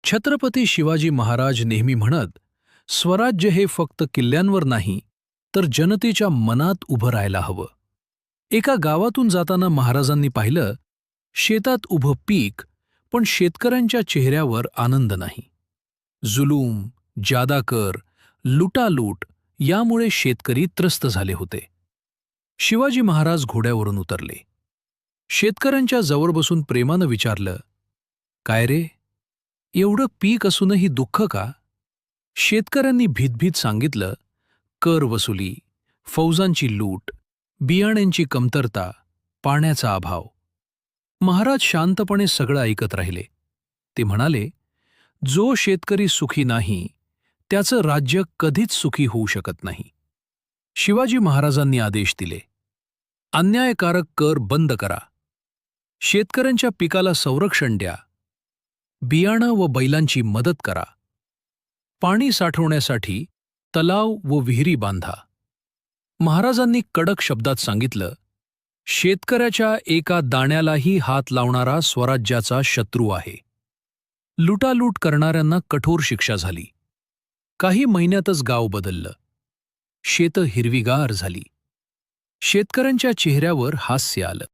छत्रपती शिवाजी महाराज नेहमी म्हणत, स्वराज्य हे फक्त किल्ल्यांवर नाही, तर जनतेच्या मनात उभं राहायला हवं. एका गावातून जाताना महाराजांनी पाहिलं, शेतात उभं पीक, पण शेतकऱ्यांच्या चेहऱ्यावर आनंद नाही. जुलूम, जादा कर, लुटालूट यामुळे शेतकरी त्रस्त झाले होते. शिवाजी महाराज घोड्यावरून उतरले. शेतकऱ्यांच्या जवळ बसून प्रेमानं विचारलं, काय रे, एवढं पीक असूनही दुःख का? शेतकऱ्यांनी भीतभीत सांगितलं, कर वसुली, फौजांची लूट, बियाण्यांची कमतरता, पाण्याचा अभाव. महाराज शांतपणे सगळं ऐकत राहिले. ते म्हणाले, जो शेतकरी सुखी नाही, त्याचं राज्य कधीच सुखी होऊ शकत नाही. शिवाजी महाराजांनी आदेश दिले, अन्यायकारक कर बंद करा. शेतकऱ्यांच्या पिकाला संरक्षण द्या. बियाणं व बैलांची मदत करा. पाणी साठवण्यासाठी तलाव व विहिरी बांधा. महाराजांनी कडक शब्दात सांगितलं, शेतकऱ्याच्या एका दाण्यालाही हात लावणारा स्वराज्याचा शत्रू आहे. लुटालूट करणाऱ्यांना कठोर शिक्षा झाली. काही महिन्यातच गाव बदललं. शेतं हिरवीगार झाली. शेतकऱ्यांच्या चेहऱ्यावर हास्य आलं.